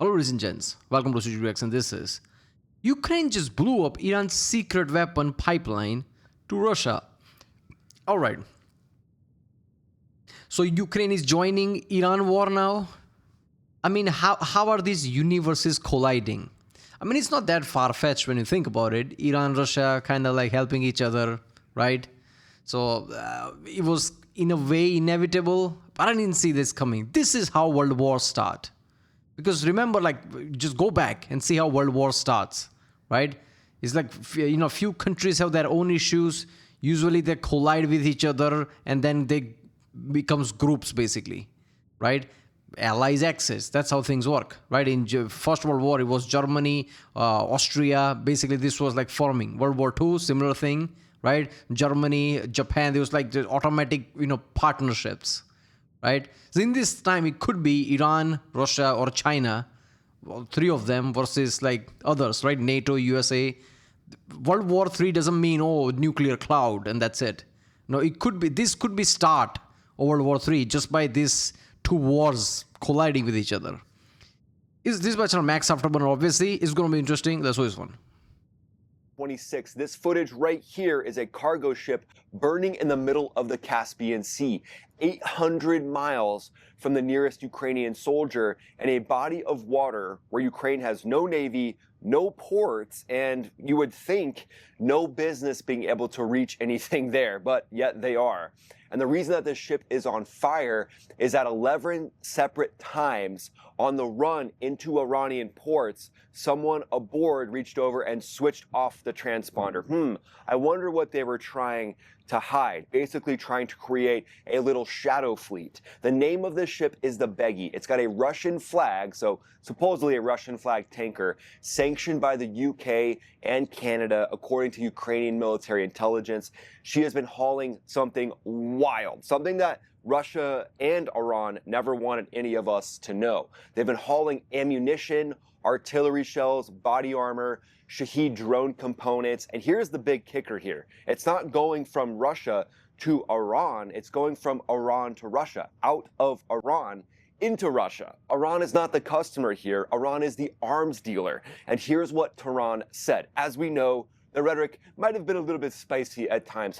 Hello, ladies and gents. Welcome to CGX, and this is Ukraine just blew up Iran's secret weapon pipeline to Russia. All right. So Ukraine is joining Iran war now. I mean, how are these universes colliding? I mean, it's not that far-fetched when you think about it. Iran, Russia, kind of like helping each other, right? So it was in a way inevitable, but I didn't see this coming. This is how world wars start. Because remember, just go back and see how world war starts, right? It's like, few countries have their own issues. Usually they collide with each other and then they becomes groups, basically, right? Allies axis. That's how things work, right? In First World War, it was Germany, Austria. Basically, this was like forming. World War II, similar thing, right? Germany, Japan, there was like the automatic, partnerships, right? So in this time, it could be Iran, Russia, or China, well, three of them versus like others, right? NATO, USA. World War III doesn't mean, nuclear cloud and that's it. No, this could be start of World War III just by these two wars colliding with each other. Is this by channel Max Afterburner? Obviously, it's going to be interesting. That's always fun. 26. This footage right here is a cargo ship burning in the middle of the Caspian Sea, 800 miles from the nearest Ukrainian soldier, in a body of water where Ukraine has no navy, no ports, and you would think no business being able to reach anything there, but yet they are. And the reason that this ship is on fire is at 11 separate times on the run into Iranian ports, someone aboard reached over and switched off the transponder. I wonder what they were trying to hide, basically trying to create a little shadow fleet. The name of this ship is the Beggy. It's got a Russian flag, so supposedly a Russian flag tanker, sanctioned by the UK and Canada, according to Ukrainian military intelligence. She has been hauling something wild, something that Russia and Iran never wanted any of us to know. They've been hauling ammunition, artillery shells, body armor, Shahed drone components. And here's the big kicker here. It's not going from Russia to Iran. It's going from Iran to Russia, out of Iran into Russia. Iran is not the customer here. Iran is the arms dealer. And here's what Tehran said. As we know, the rhetoric might have been a little bit spicy at times.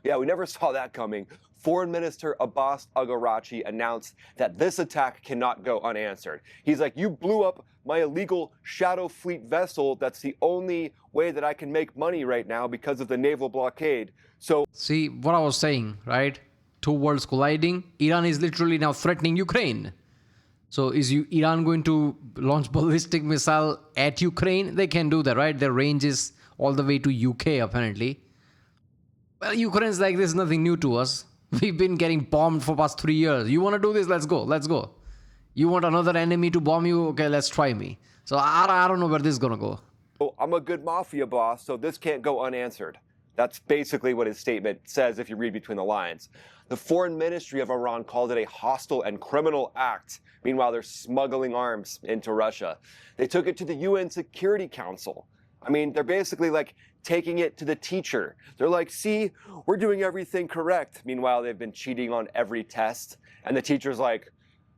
Yeah, we never saw that coming. Foreign Minister Abbas Agarachi announced that this attack cannot go unanswered. He's like, you blew up my illegal shadow fleet vessel. That's the only way that I can make money right now because of the naval blockade. So see what I was saying, right? Two worlds colliding. Iran is literally now threatening Ukraine. So is Iran going to launch ballistic missile at Ukraine? They can do that, right? Their range is all the way to UK, apparently. Well, Ukraine's like, this is nothing new to us. We've been getting bombed for past 3 years. You want to do this? Let's go. You want another enemy to bomb you? Okay, let's try me. So I don't know where this is going to go. I'm a good mafia boss, so this can't go unanswered. That's basically what his statement says if you read between the lines. The foreign ministry of Iran called it a hostile and criminal act. Meanwhile, they're smuggling arms into Russia. They took it to the UN Security Council. I mean, they're basically like taking it to the teacher. They're like, see, we're doing everything correct. Meanwhile, they've been cheating on every test. And the teacher's like,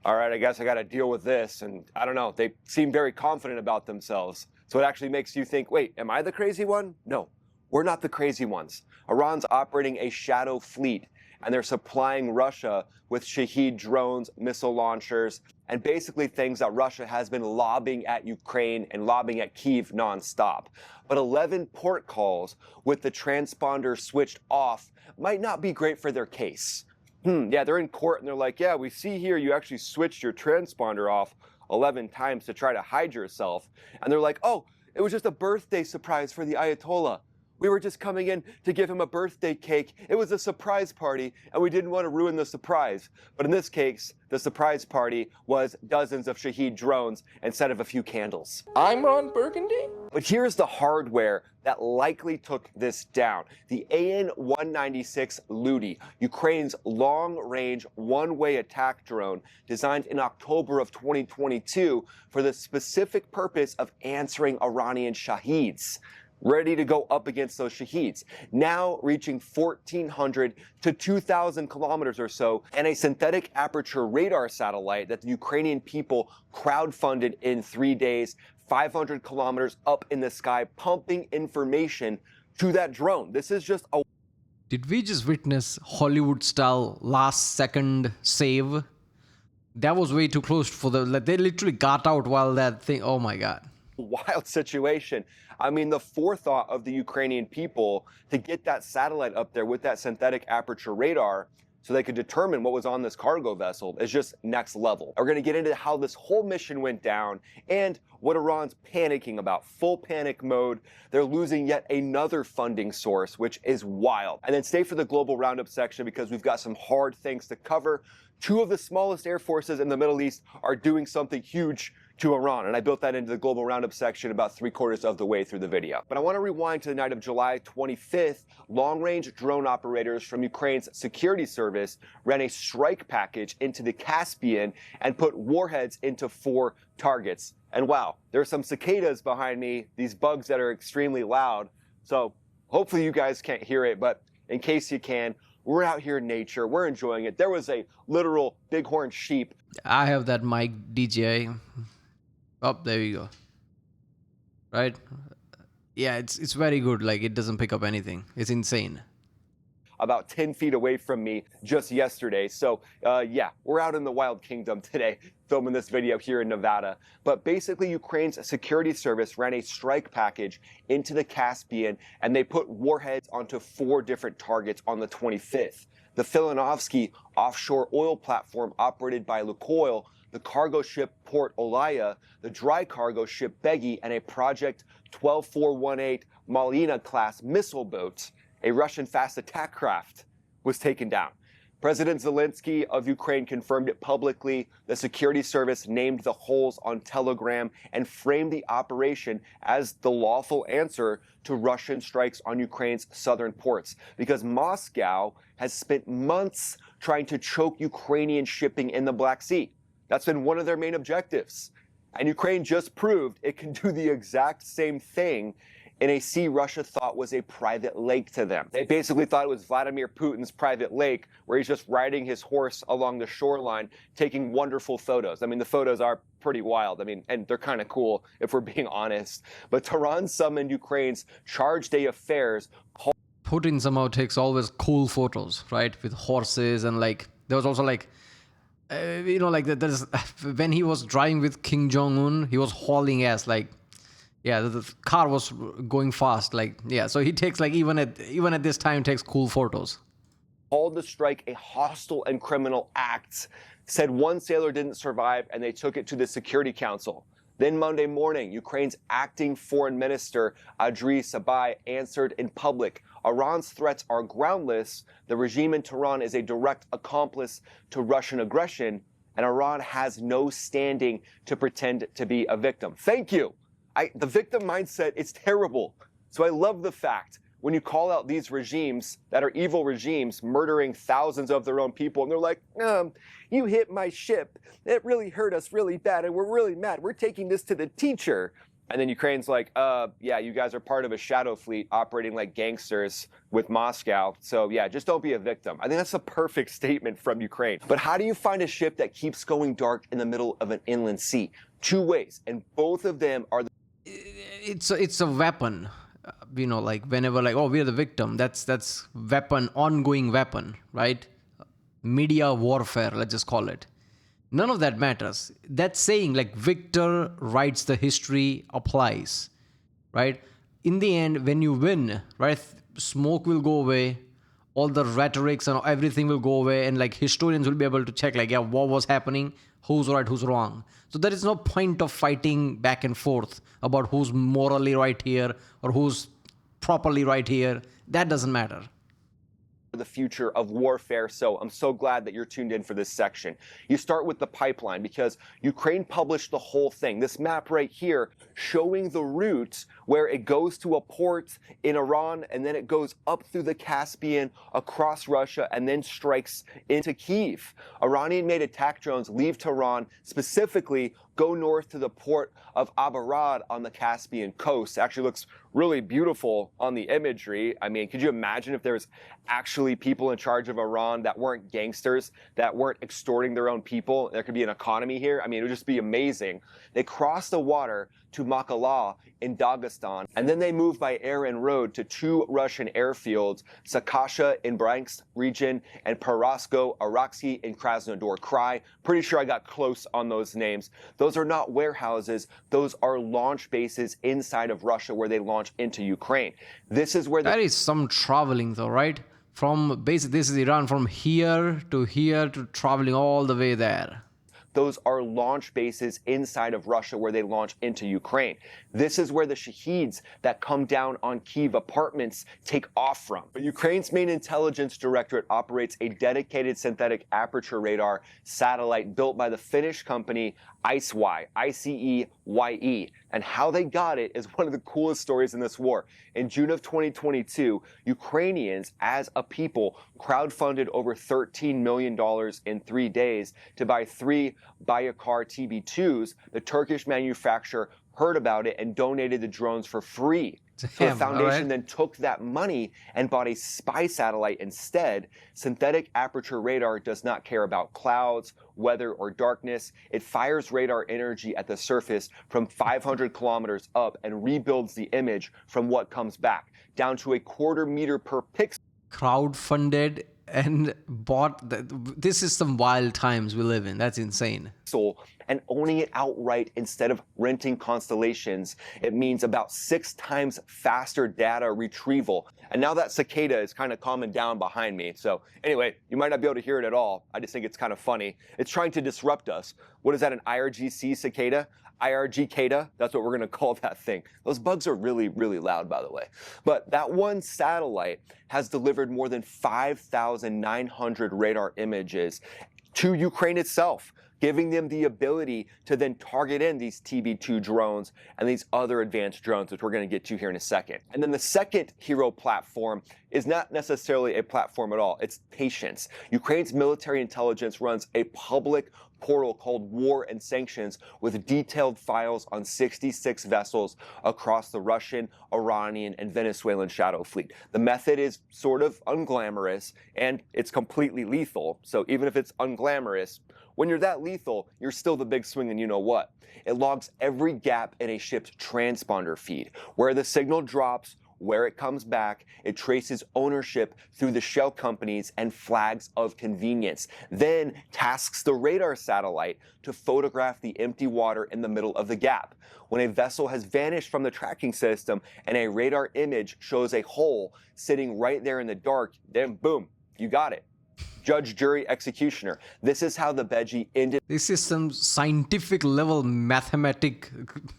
all right, I guess I got to deal with this. And I don't know, they seem very confident about themselves. So it actually makes you think, wait, am I the crazy one? No, we're not the crazy ones. Iran's operating a shadow fleet, and they're supplying Russia with Shahed drones, missile launchers, and basically things that Russia has been lobbing at Ukraine and lobbing at Kyiv nonstop. But 11 port calls with the transponder switched off might not be great for their case. Yeah, they're in court and they're like, yeah, we see here you actually switched your transponder off 11 times to try to hide yourself. And they're like, oh, it was just a birthday surprise for the Ayatollah. We were just coming in to give him a birthday cake. It was a surprise party, and we didn't want to ruin the surprise. But in this case, the surprise party was dozens of Shahed drones instead of a few candles. I'm Ron Burgundy? But here's the hardware that likely took this down. The AN-196 Ludi, Ukraine's long-range one-way attack drone designed in October of 2022 for the specific purpose of answering Iranian Shaheeds. ready to go up against those Shaheeds, now reaching 1,400 to 2,000 kilometers or so, and a synthetic aperture radar satellite that the Ukrainian people crowdfunded in 3 days, 500 kilometers up in the sky, pumping information to that drone. This is just a... Did we just witness Hollywood-style last-second save? That was way too close for the... Like, they literally got out while that thing... Oh my God. Wild situation. I mean, the forethought of the Ukrainian people to get that satellite up there with that synthetic aperture radar so they could determine what was on this cargo vessel is just next level. We're going to get into how this whole mission went down and what Iran's panicking about. Full panic mode. They're losing yet another funding source, which is wild. And then stay for the global roundup section because we've got some hard things to cover. Two of the smallest air forces in the Middle East are doing something huge to Iran, and I built that into the global roundup section about 3/4 of the way through the video. But I want to rewind to the night of July 25th. Long-range drone operators from Ukraine's security service ran a strike package into the Caspian and put warheads into 4 targets. And wow, there's some cicadas behind me, these bugs that are extremely loud. So hopefully you guys can't hear it, but in case you can, we're out here in nature. We're enjoying it. There was a literal bighorn sheep. I have that mic DJI. Oh, there you go. Right? Yeah, it's very good. Like, it doesn't pick up anything. It's insane. About 10 feet away from me just yesterday. So, yeah, we're out in the wild kingdom today filming this video here in Nevada. But basically, Ukraine's security service ran a strike package into the Caspian, and they put warheads onto 4 different targets on the 25th. The Filanovsky offshore oil platform operated by Lukoil, the cargo ship Port Olaya, the dry cargo ship Begi, and a Project 12418 Malina-class missile boat, a Russian fast attack craft, was taken down. President Zelensky of Ukraine confirmed it publicly. The security service named the holes on Telegram and framed the operation as the lawful answer to Russian strikes on Ukraine's southern ports, because Moscow has spent months trying to choke Ukrainian shipping in the Black Sea. That's been one of their main objectives. And Ukraine just proved it can do the exact same thing in a sea Russia thought was a private lake to them. They basically thought it was Vladimir Putin's private lake where he's just riding his horse along the shoreline, taking wonderful photos. I mean, the photos are pretty wild. I mean, and they're kind of cool if we're being honest. But Tehran summoned Ukraine's charge day affairs. Putin somehow takes always cool photos, right? With horses and like, there was also like, like there's when he was driving with Kim Jong-un, he was hauling ass, like, yeah, the car was going fast, like, yeah. So he takes like even at this time takes cool photos. Called the strike a hostile and criminal act. Said one sailor didn't survive, and they took it to the Security Council. Then Monday morning, Ukraine's acting foreign minister Andriy Sabai answered in public. Iran's threats are groundless. The regime in Tehran is a direct accomplice to Russian aggression, and Iran has no standing to pretend to be a victim. Thank you. The victim mindset is terrible. So I love the fact when you call out these regimes that are evil regimes murdering thousands of their own people, and they're like, you hit my ship. It really hurt us really bad, and we're really mad. We're taking this to the teacher. And then Ukraine's like, yeah, you guys are part of a shadow fleet operating like gangsters with Moscow. So yeah, just don't be a victim. I think that's a perfect statement from Ukraine. But how do you find a ship that keeps going dark in the middle of an inland sea? 2 ways, and both of them are It's a weapon. Like whenever like, oh, we're the victim, that's weapon, ongoing weapon, right? Media warfare, let's just call it. None of that matters. That saying, like, victor writes the history applies, right? In the end, when you win, right, smoke will go away, all the rhetorics and everything will go away, and like historians will be able to check, like, yeah, what was happening, who's right, who's wrong. So there is no point of fighting back and forth about who's morally right here or who's properly right here. That doesn't matter. The future of warfare. So I'm so glad that you're tuned in for this section. You start with the pipeline because Ukraine published the whole thing. This map right here showing the route where it goes to a port in Iran, and then it goes up through the Caspian, across Russia, and then strikes into Kyiv. Iranian-made attack drones leave Tehran, specifically go north to the port of Abarad on the Caspian coast. It actually looks really beautiful on the imagery. I mean, could you imagine if there was actually people in charge of Iran that weren't gangsters, that weren't extorting their own people? There could be an economy here. I mean, it would just be amazing. They crossed the water to Makala in Dagestan, and then they moved by air and road to two Russian airfields, Sakasha in Bryansk region and Parasko Araksy in Krasnodar Krai. Pretty sure I got close on those names. Those are not warehouses. Those are launch bases inside of Russia where they launch into Ukraine. This is where that is some traveling though, right? From basically, this is Iran from here to traveling all the way there. Those are launch bases inside of Russia where they launch into Ukraine. This is where the Shaheeds that come down on Kyiv apartments take off from. But Ukraine's main intelligence directorate operates a dedicated synthetic aperture radar satellite built by the Finnish company ICEYE, I-C-E-Y-E. And how they got it is one of the coolest stories in this war. In June of 2022, Ukrainians as a people crowdfunded over $13 million in 3 days to buy 3 Bayraktar TB2s. The Turkish manufacturer heard about it and donated the drones for free. So the foundation then took that money and bought a spy satellite instead. Synthetic aperture radar does not care about clouds, weather, or darkness. It fires radar energy at the surface from 500 kilometers up and rebuilds the image from what comes back, down to a quarter meter per pixel. Crowdfunded and bought. This is some wild times we live in. That's insane. And owning it outright instead of renting constellations, it means about 6 times faster data retrieval. And now that cicada is kind of calming down behind me. So anyway, you might not be able to hear it at all. I just think it's kind of funny. It's trying to disrupt us. What is that, an IRGC cicada? IRGCada, that's what we're going to call that thing. Those bugs are really, really loud, by the way. But that one satellite has delivered more than 5,900 radar images to Ukraine itself, giving them the ability to then target in these TB2 drones and these other advanced drones, which we're going to get to here in a second. And then the second hero platform is not necessarily a platform at all. It's patience. Ukraine's military intelligence runs a public portal called War and Sanctions with detailed files on 66 vessels across the Russian, Iranian, and Venezuelan shadow fleet. The method is sort of unglamorous and it's completely lethal. So even if it's unglamorous, when you're that lethal, you're still the big swing and you know what. It logs every gap in a ship's transponder feed, where the signal drops, where it comes back. It traces ownership through the shell companies and flags of convenience, then tasks the radar satellite to photograph the empty water in the middle of the gap. When a vessel has vanished from the tracking system and a radar image shows a hole sitting right there in the dark, then boom, you got it. Judge, jury, executioner. This is how the Beji ended. This is some scientific level mathematic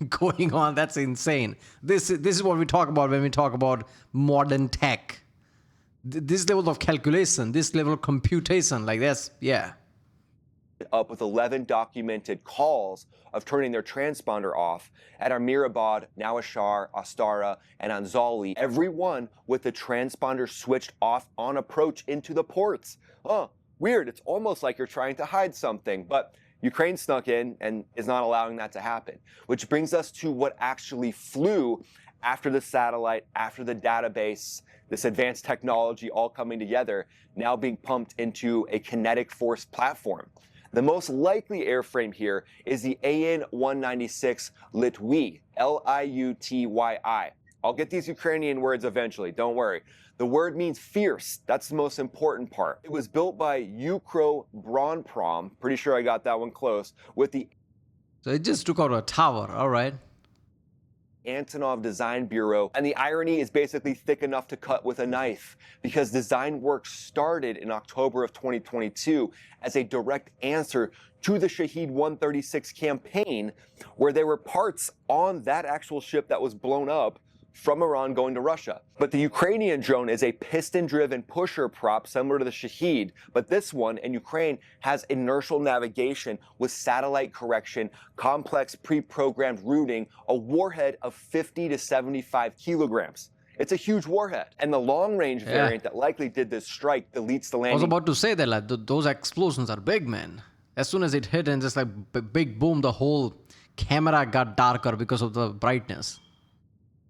going on. That's insane. This is what we talk about when we talk about modern tech. This level of calculation, this level of computation, like this, yeah. Up with 11 documented calls of turning their transponder off at Amirabad, Nawashar, Astara, and Anzali, every one with the transponder switched off on approach into the ports. Oh, weird. It's almost like you're trying to hide something, but Ukraine snuck in and is not allowing that to happen. Which brings us to what actually flew after the satellite, after the database, this advanced technology all coming together, now being pumped into a kinetic force platform. The most likely airframe here is the AN-196 Litwy, L-I-U-T-Y-I. I'll get these Ukrainian words eventually, don't worry. The word means fierce. That's the most important part. It was built by Ukro Bronprom, pretty sure I got that one close, with the... So it just took out a tower, all right. Antonov Design Bureau, and the irony is basically thick enough to cut with a knife because design work started in October of 2022 as a direct answer to the Shahed 136 campaign, where there were parts on that actual ship that was blown up from Iran going to Russia. But the Ukrainian drone is a piston-driven pusher prop similar to the Shahed, but this one in Ukraine has inertial navigation with satellite correction, complex pre-programmed routing, a warhead of 50 to 75 kilograms. It's a huge warhead. And the long-range variant that likely did this strike deletes the landing. I was about to say that, like, those explosions are big, man. As soon as it hit and just like big boom, the whole camera got darker because of the brightness.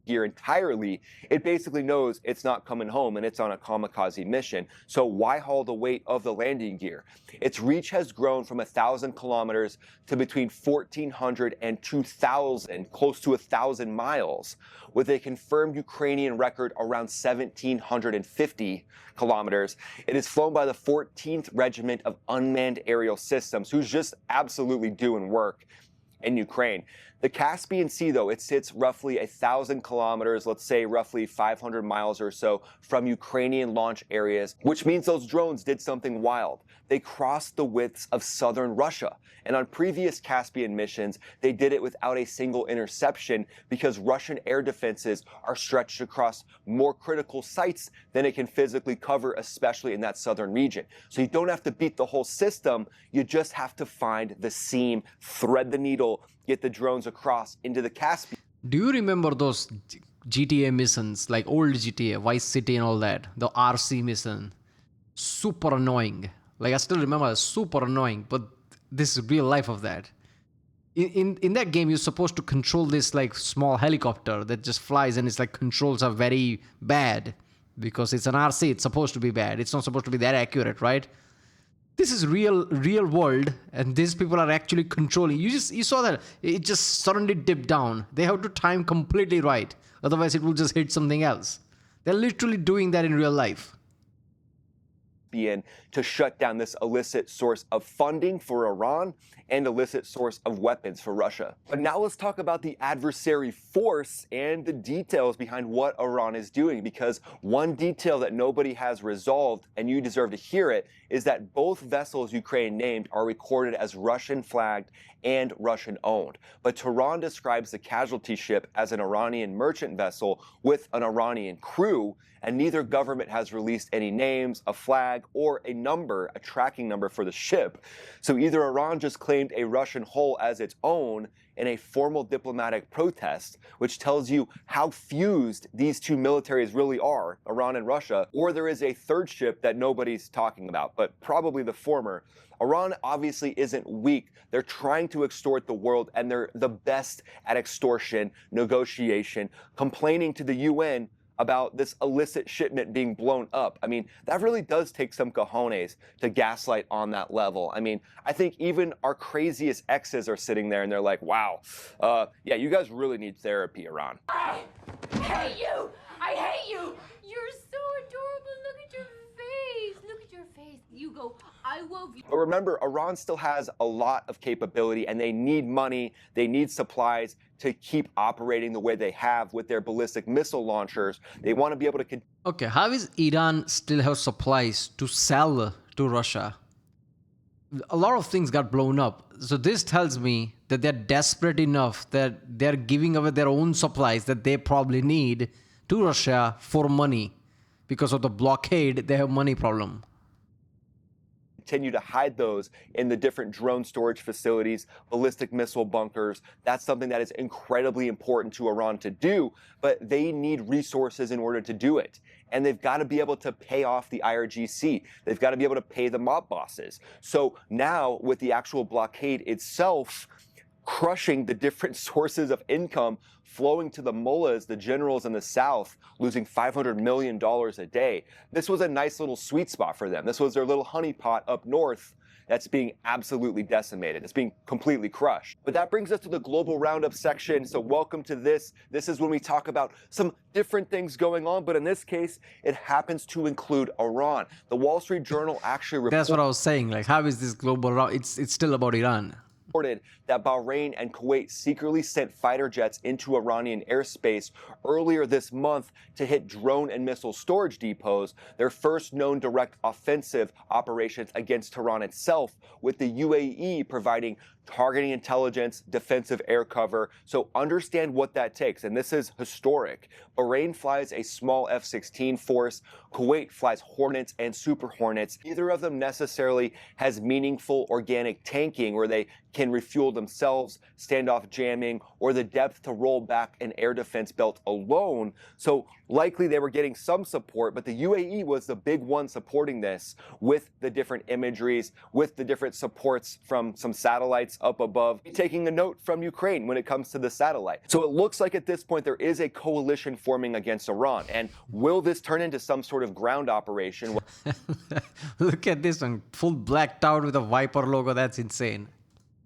Gear entirely, it basically knows it's not coming home and it's on a kamikaze mission. So why haul the weight of the landing gear? Its reach has grown from 1,000 kilometers to between 1,400 and 2,000, close to 1,000 miles, with a confirmed Ukrainian record around 1,750 kilometers. It is flown by the 14th Regiment of Unmanned Aerial Systems, who's just absolutely doing work in Ukraine. The Caspian Sea, though, it sits roughly 1,000 kilometers, let's say roughly 500 miles or so from Ukrainian launch areas, which means those drones did something wild. They crossed the widths of southern Russia. And on previous Caspian missions, they did it without a single interception because Russian air defenses are stretched across more critical sites than it can physically cover, especially in that southern region. So you don't have to beat the whole system. You just have to find the seam, thread the needle, get the drones across into the Caspian. Do you remember those GTA missions, like old GTA, Vice City and all that? The RC mission. Super annoying. Like I still remember, super annoying, but this is real life of that. In that game, you're supposed to control this like small helicopter that just flies, and it's like controls are very bad because it's an RC. It's supposed to be bad. It's not supposed to be that accurate, right? This is real world, and these people are actually controlling. You saw that it just suddenly dipped down. They have to time completely right, otherwise it will just hit something else. They're literally doing that in real life. To shut down this illicit source of funding for Iran and illicit source of weapons for Russia. But now let's talk about the adversary force and the details behind what Iran is doing, because one detail that nobody has resolved, and you deserve to hear it, is that both vessels Ukraine named are recorded as Russian flagged and Russian owned. But Tehran describes the casualty ship as an Iranian merchant vessel with an Iranian crew, and neither government has released any names, a flag, or a number, a tracking number for the ship. So either Iran just claimed a Russian hull as its own in a formal diplomatic protest, which tells you how fused these two militaries really are, Iran and Russia, or there is a third ship that nobody's talking about, but probably the former. Iran obviously isn't weak. They're trying to extort the world, and they're the best at extortion, negotiation, complaining to the UN about this illicit shipment being blown up. I mean, that really does take some cojones to gaslight on that level. I mean, I think even our craziest exes are sitting there and they're like, wow, yeah, you guys really need therapy, Iran. I hate you! I hate you! You're so adorable. Look at your face. Look at your face. You go, I love you. But remember, Iran still has a lot of capability, and they need money, they need supplies to keep operating the way they have with their ballistic missile launchers. They want to be able to... Okay, how is Iran still have supplies to sell to Russia? A lot of things got blown up. So this tells me that they're desperate enough that they're giving away their own supplies that they probably need to Russia for money. Because of the blockade, they have money problem. Continue to hide those in the different drone storage facilities, ballistic missile bunkers. That's something that is incredibly important to Iran to do, but they need resources in order to do it. And they've got to be able to pay off the IRGC. They've got to be able to pay the mob bosses. So now with the actual blockade itself, crushing the different sources of income flowing to the mullahs, the generals in the south, losing $500 million a day. This was a nice little sweet spot for them. This was their little honeypot up north that's being absolutely decimated. It's being completely crushed. But that brings us to the global roundup section. So welcome to this. This is when we talk about some different things going on, but in this case, it happens to include Iran. The Wall Street Journal actually That's what I was saying. Like, how is this global round? It's still about Iran. Reported that Bahrain and Kuwait secretly sent fighter jets into Iranian airspace earlier this month to hit drone and missile storage depots, their first known direct offensive operations against Tehran itself, with the UAE providing targeting intelligence, defensive air cover. So understand what that takes. And this is historic. Bahrain flies a small F-16 force. Kuwait flies Hornets and Super Hornets. Neither of them necessarily has meaningful organic tanking where they can refuel themselves, standoff jamming, or the depth to roll back an air defense belt alone. So likely they were getting some support, but the UAE was the big one supporting this with the different imageries, with the different supports from some satellites up above, taking a note from Ukraine when it comes to the satellite. So it looks like at this point there is a coalition forming against Iran. And will this turn into some sort of ground operation? Look at this one, full blacked out with a Viper logo. That's insane.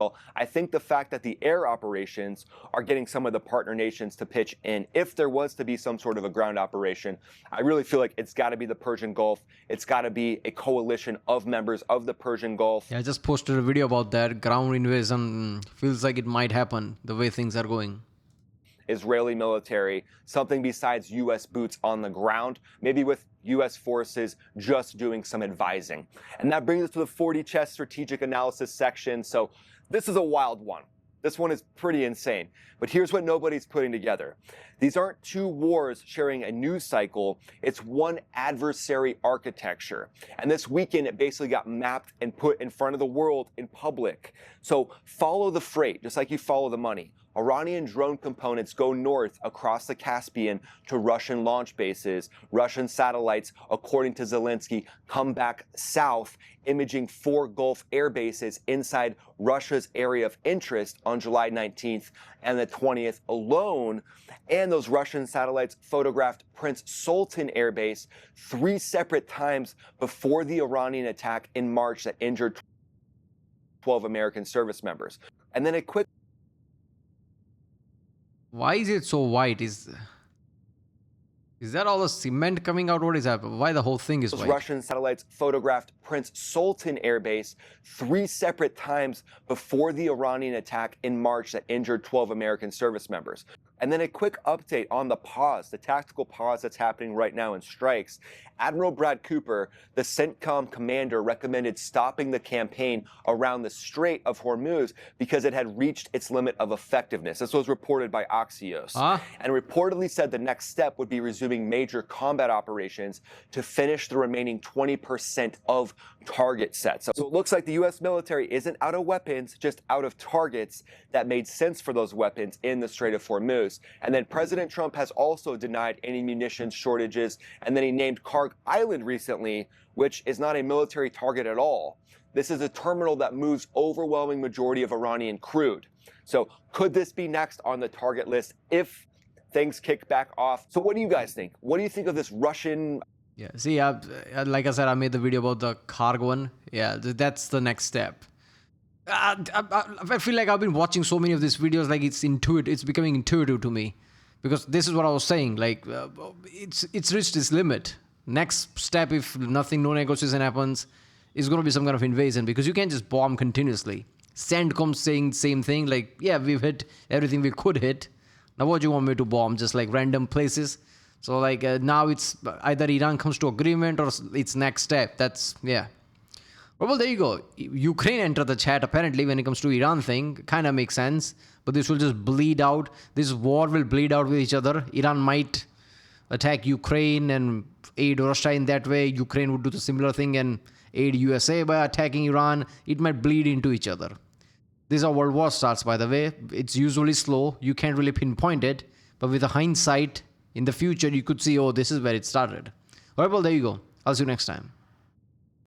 Well, I think the fact that the air operations are getting some of the partner nations to pitch in, if there was to be some sort of a ground operation, I really feel like it's got to be the Persian Gulf. It's got to be a coalition of members of the Persian Gulf. Yeah, I just posted a video about that. Ground invasion feels like it might happen the way things are going. Israeli military, something besides U.S. boots on the ground, maybe with U.S. forces just doing some advising. And that brings us to the 40 chess strategic analysis section. So this is a wild one. This one is pretty insane. But here's what nobody's putting together. These aren't two wars sharing a news cycle. It's one adversary architecture. And this weekend, it basically got mapped and put in front of the world in public. So follow the freight, just like you follow the money. Iranian drone components go north across the Caspian to Russian launch bases. Russian satellites, according to Zelensky, come back south, imaging 4 Gulf air bases inside Russia's area of interest on July 19th and the 20th alone. And those Russian satellites photographed Prince Sultan Air Base 3 separate times before the Iranian attack in March that injured 12 American service members. And then a quick Why is it so white? Is that all the cement coming out? What is happening? Why the whole thing is white? Russian satellites photographed Prince Sultan Air Base 3 separate times before the Iranian attack in March that injured 12 American service members. And then a quick update on the pause, the tactical pause that's happening right now in strikes. Admiral Brad Cooper, the CENTCOM commander, recommended stopping the campaign around the Strait of Hormuz because it had reached its limit of effectiveness. This was reported by Axios. And reportedly said the next step would be resuming major combat operations to finish the remaining 20% of target sets. So it looks like the U.S. military isn't out of weapons, just out of targets that made sense for those weapons in the Strait of Hormuz. And then President Trump has also denied any munitions shortages. And then he named Karg Island recently, which is not a military target at all. This is a terminal that moves overwhelming majority of Iranian crude. So could this be next on the target list if things kick back off? So what do you guys think? What do you think of this Russian? Yeah, see, like I said, I made the video about the cargo one. Yeah, that's the next step. I feel like I've been watching so many of these videos, like it's becoming intuitive to me, because this is what I was saying, like it's reached its limit. Next step, if no negotiation happens, is going to be some kind of invasion, because you can't just bomb continuously. CENTCOM saying the same thing, like, yeah, we've hit everything we could hit. Now what do you want me to bomb? Just like random places? So like now it's either Iran comes to agreement or it's next step. That's, yeah. Well, there you go. Ukraine entered the chat apparently when it comes to Iran thing. Kind of makes sense. But this will just bleed out. This war will bleed out with each other. Iran might attack Ukraine and aid Russia in that way. Ukraine would do the similar thing and aid USA by attacking Iran. It might bleed into each other. This is how world war starts, by the way. It's usually slow. You can't really pinpoint it. But with a hindsight, in the future, you could see, oh, this is where it started. All right, well, there you go. I'll see you next time.